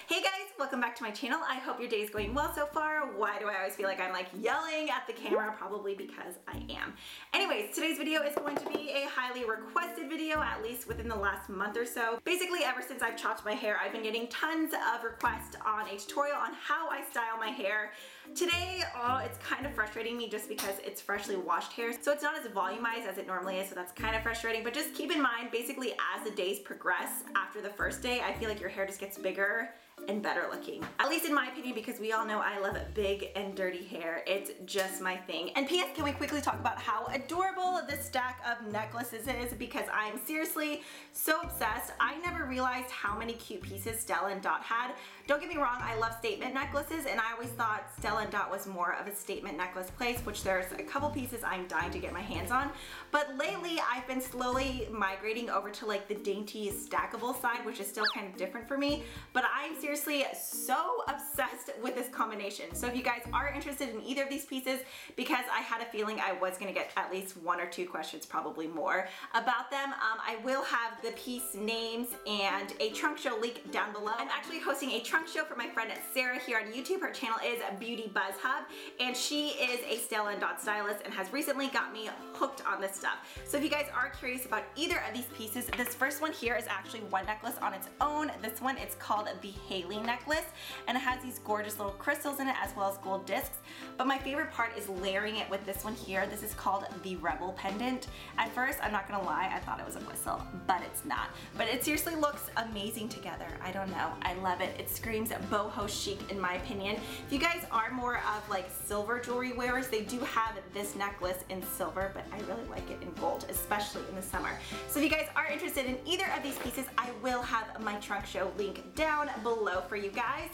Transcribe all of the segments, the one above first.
Hey guys, welcome back to my channel. I hope your day is going well so far. Why do I always feel like I'm like yelling at the camera? Probably because I am. Anyways, today's video is going to be a highly requested video, at least within the last month or so. Basically, ever since I've chopped my hair, I've been getting tons of requests on a tutorial on how I style my hair. Today, it's kind of frustrating me just because it's freshly washed hair, so it's not as volumized as it normally is, so that's kind of frustrating. But just keep in mind, basically as the days progress after the first day, I feel like your hair just gets bigger and better looking. At least in my opinion, because we all know I love big and dirty hair. It's just my thing. And P.S. can we quickly talk about how adorable this stack of necklaces is, because I'm seriously so obsessed. I never realized how many cute pieces Stella and Dot had. Don't get me wrong, I love statement necklaces, and I always thought Stella and Dot was more of a statement necklace place, which there's a couple pieces I'm dying to get my hands on. But lately I've been slowly migrating over to like the dainty stackable side, which is still kind of different for me. But I'm seriously so obsessed with this combination. So if you guys are interested in either of these pieces, because I had a feeling I was gonna get at least one or two questions, probably more, about them, I will have the piece names and a trunk show link down below. I'm actually hosting a trunk show for my friend Sarah here on YouTube. Her channel is Beauty Buzz Hub, and she is a Stella and Dot stylist and has recently got me hooked on this stuff. So if you guys are curious about either of these pieces, this first one here is actually one necklace on its own. This one, it's called the Haley necklace, and it has these gorgeous little crystals in it as well as gold discs. But my favorite part is layering it with this one here. This is called the Rebel pendant. At first, I'm not gonna lie, I thought it was a whistle, but it's not. But it seriously looks amazing together. I don't know, I love it. It screams boho chic in my opinion. If you guys are more of like silver jewelry wearers, they do have this necklace in silver, but I really like it in gold, especially in the summer. So if you guys are interested in either of these pieces, I will have my trunk show link down below for you guys.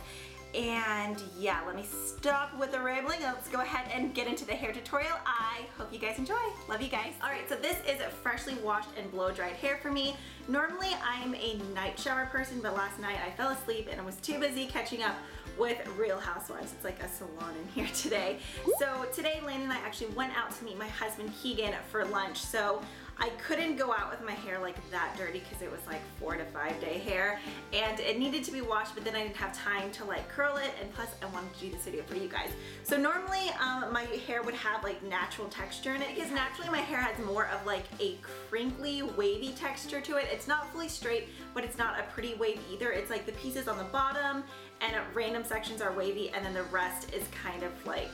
And yeah, let me stop with the rambling. Let's go ahead and get into the hair tutorial. I hope you guys enjoy. Love you guys. All right, so this is freshly washed and blow dried hair for me. Normally I'm a night shower person, but last night I fell asleep and I was too busy catching up with Real Housewives. It's like a salon in here today. So today Lane and I actually went out to meet my husband Keegan for lunch. So I couldn't go out with my hair like that dirty because it was like 4 to 5 day hair and it needed to be washed, but then I didn't have time to like curl it, and plus I wanted to do this video for you guys. So normally my hair would have like natural texture in it, because naturally my hair has more of like a crinkly wavy texture to it. It's not fully straight, but it's not a pretty wave either. It's like the pieces on the bottom and random sections are wavy, and then the rest is kind of like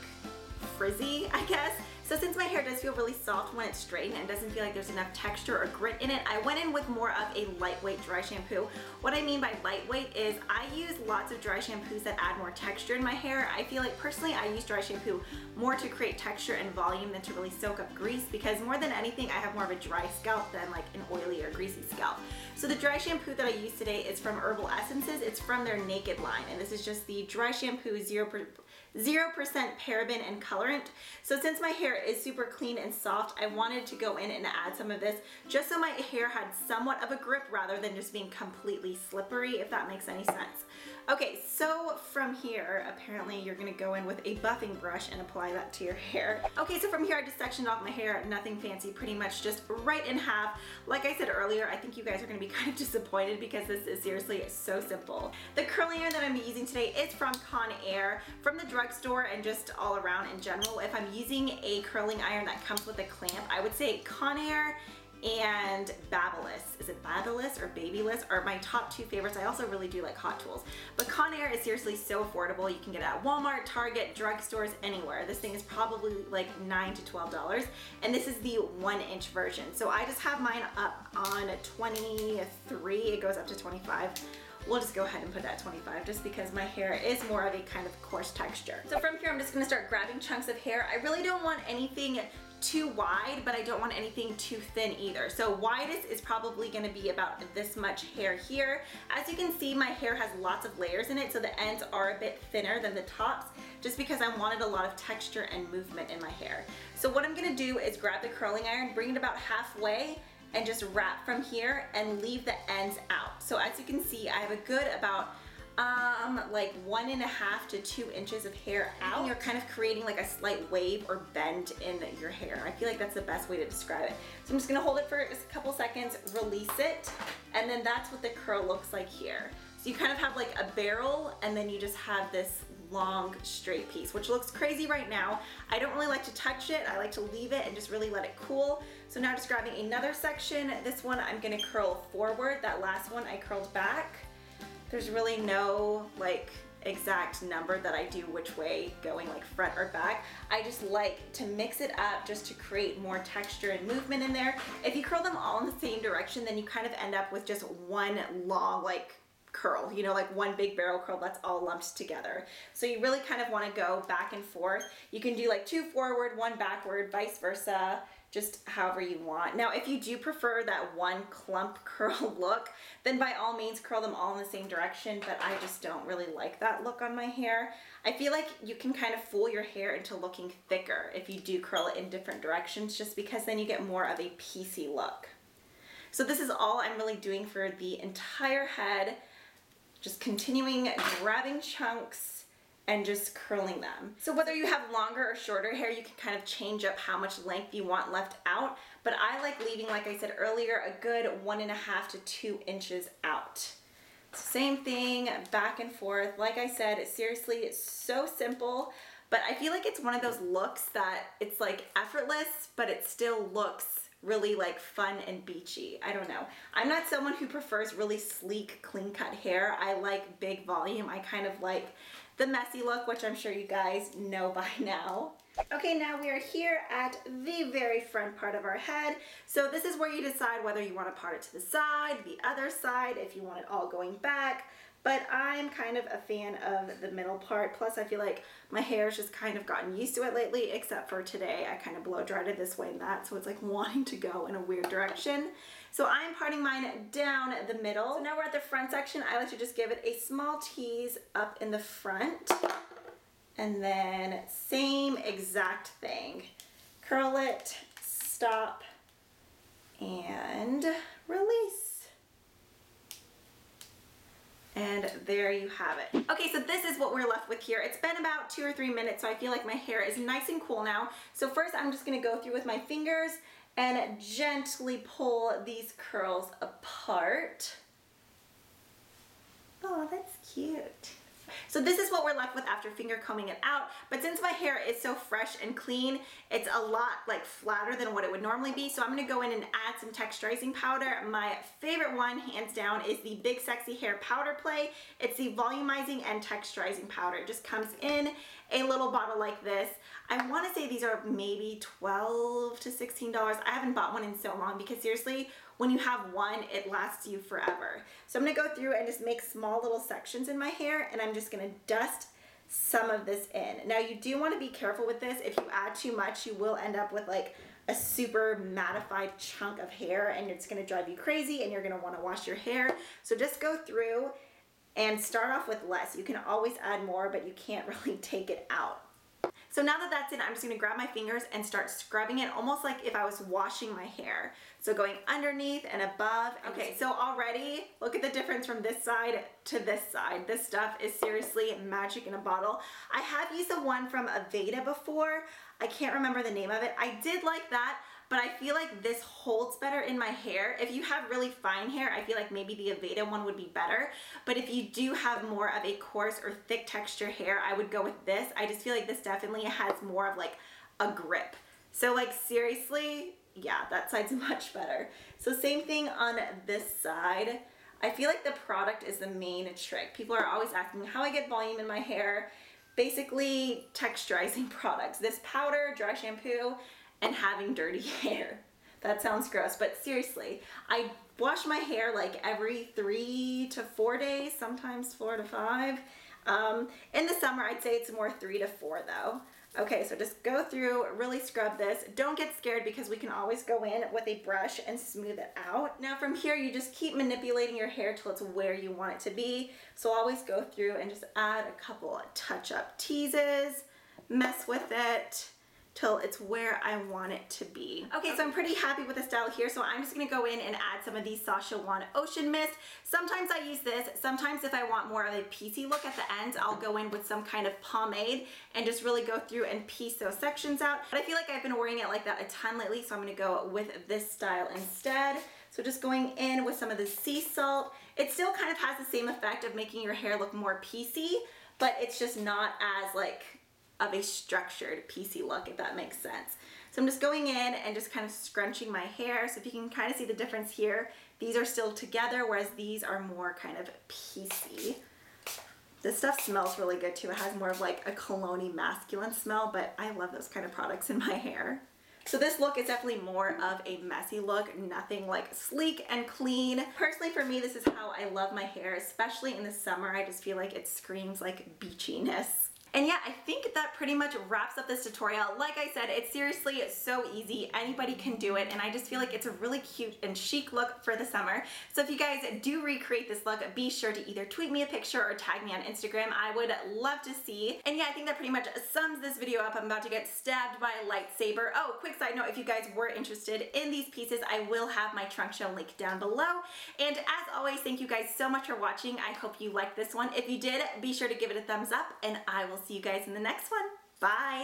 frizzy, I guess. So since my hair does feel really soft when it's straightened and doesn't feel like there's enough texture or grit in it, I went in with more of a lightweight dry shampoo. What I mean by lightweight is I use lots of dry shampoos that add more texture in my hair. I feel like personally I use dry shampoo more to create texture and volume than to really soak up grease, because more than anything I have more of a dry scalp than like an oily or greasy scalp. So the dry shampoo that I use today is from Herbal Essences. It's from their Naked line, and this is just the dry shampoo 0% paraben and colorant. So since my hair is super clean and soft, I wanted to go in and add some of this just so my hair had somewhat of a grip rather than just being completely slippery, if that makes any sense. Okay, so from here, apparently you're gonna go in with a buffing brush and apply that to your hair. Okay, so from here I just sectioned off my hair, nothing fancy, pretty much just right in half. Like I said earlier, I think you guys are gonna be kind of disappointed because this is seriously so simple. The curling iron that I'm using today is from Conair, from the drugstore and just all around in general. If I'm using a curling iron that comes with a clamp, I would say Conair and Babyliss. Is it Babyliss or Babyliss are my top two favorites. I also really do like Hot Tools. But Conair is seriously so affordable. You can get it at Walmart, Target, drugstores, anywhere. This thing is probably like $9 to $12. And this is the 1-inch version. So I just have mine up on 23. It goes up to 25. We'll just go ahead and put that 25 just because my hair is more of a kind of coarse texture. So from here I'm just gonna start grabbing chunks of hair. I really don't want anything too wide, but I don't want anything too thin either. So widest is probably gonna be about this much hair here. As you can see, my hair has lots of layers in it, so the ends are a bit thinner than the tops, just because I wanted a lot of texture and movement in my hair. So what I'm gonna do is grab the curling iron, bring it about halfway, and just wrap from here and leave the ends out. So as you can see, I have a good about like 1.5 to 2 inches of hair out. And you're kind of creating like a slight wave or bend in your hair. I feel like that's the best way to describe it. So I'm just gonna hold it for just a couple seconds, release it, and then that's what the curl looks like here. So you kind of have like a barrel and then you just have this long straight piece, which looks crazy right now. I don't really like to touch it. I like to leave it and just really let it cool. So now just grabbing another section. This one I'm gonna curl forward. That last one I curled back. There's really no like exact number that I do which way, going like front or back. I just like to mix it up just to create more texture and movement in there. If you curl them all in the same direction, then you kind of end up with just one long like curl, you know, like one big barrel curl that's all lumped together. So you really kind of want to go back and forth. You can do like 2 forward, 1 backward, vice versa, just however you want. Now, if you do prefer that one clump curl look, then by all means curl them all in the same direction, but I just don't really like that look on my hair. I feel like you can kind of fool your hair into looking thicker if you do curl it in different directions, just because then you get more of a piecey look. So this is all I'm really doing for the entire head. Just continuing grabbing chunks and just curling them. So whether you have longer or shorter hair, you can kind of change up how much length you want left out, but I like leaving, like I said earlier, a good 1.5 to 2 inches out. Same thing, back and forth. Like I said, seriously, it's so simple, but I feel like it's one of those looks that it's like effortless, but it still looks really like fun and beachy. I don't know. I'm not someone who prefers really sleek, clean cut hair. I like big volume. I kind of like the messy look, which I'm sure you guys know by now. Okay, now we are here at the very front part of our head. So this is where you decide whether you want to part it to the side, the other side, if you want it all going back. But I'm kind of a fan of the middle part. Plus I feel like my hair's just kind of gotten used to it lately, except for today. I kind of blow dried it this way and that, so it's like wanting to go in a weird direction. So I'm parting mine down the middle. So now we're at the front section. I like to just give it a small tease up in the front. And then same exact thing. Curl it, stop, and release. And there you have it. Okay, so this is what we're left with here. It's been about 2 or 3 minutes, so I feel like my hair is nice and cool now. So first I'm just gonna go through with my fingers and gently pull these curls apart. Oh, that's cute. So this is what we're left with after finger combing it out, but since my hair is so fresh and clean, it's a lot like flatter than what it would normally be, so I'm gonna go in and add some texturizing powder. My favorite one, hands down, is the Big Sexy Hair Powder Play. It's the volumizing and texturizing powder. It just comes in a little bottle like this. I wanna say these are maybe $12 to $16. I haven't bought one in so long because seriously, when you have one, it lasts you forever. So I'm gonna go through and just make small little sections in my hair, and I'm just gonna dust some of this in. Now you do wanna be careful with this. If you add too much, you will end up with like a super mattified chunk of hair, and it's gonna drive you crazy, and you're gonna wanna wash your hair. So just go through and start off with less. You can always add more, but you can't really take it out. So now that that's in, I'm just gonna grab my fingers and start scrubbing it almost like if I was washing my hair. So going underneath and above. Okay, so already look at the difference from this side to this side. This stuff is seriously magic in a bottle. I have used the one from Ababa before. I can't remember the name of it. I did like that, but I feel like this holds better in my hair. If you have really fine hair, I feel like maybe the Ababa one would be better. But if you do have more of a coarse or thick texture hair, I would go with this. I just feel like this definitely has more of like a grip. So like seriously, yeah, that side's much better. So same thing on this side. I feel like the product is the main trick. People are always asking how I get volume in my hair. Basically texturizing products. This powder, dry shampoo, and having dirty hair. That sounds gross, but seriously, I wash my hair like every 3 to 4 days, sometimes 4 to 5. In the summer, I'd say it's more 3 to 4 though. Okay, so just go through, really scrub this. Don't get scared because we can always go in with a brush and smooth it out. Now from here, you just keep manipulating your hair till it's where you want it to be. So always go through and just add a couple of touch-up teases, mess with it till it's where I want it to be. Okay, so I'm pretty happy with the style here, so I'm just gonna go in and add some of these Sasha One Ocean Mist. Sometimes I use this, sometimes if I want more of a piecey look at the end, I'll go in with some kind of pomade and just really go through and piece those sections out. But I feel like I've been wearing it like that a ton lately, so I'm gonna go with this style instead. So just going in with some of the sea salt. It still kind of has the same effect of making your hair look more piecey, but it's just not as like of a structured piecey look, if that makes sense. So I'm just going in and just kind of scrunching my hair. So if you can kind of see the difference here, these are still together, whereas these are more kind of piecey. This stuff smells really good too. It has more of like a cologne-y masculine smell, but I love those kind of products in my hair. So this look is definitely more of a messy look, nothing like sleek and clean. Personally for me, this is how I love my hair, especially in the summer. I just feel like it screams like beachiness. And yeah, I think that pretty much wraps up this tutorial. Like I said, it's seriously so easy. Anybody can do it, and I just feel like it's a really cute and chic look for the summer. So if you guys do recreate this look, be sure to either tweet me a picture or tag me on Instagram. I would love to see. And yeah, I think that pretty much sums this video up. I'm about to get stabbed by a lightsaber. Oh, quick side note, if you guys were interested in these pieces, I will have my trunk show link down below. And as always, thank you guys so much for watching. I hope you liked this one. If you did, be sure to give it a thumbs up, and I will see you guys in the next one. Bye!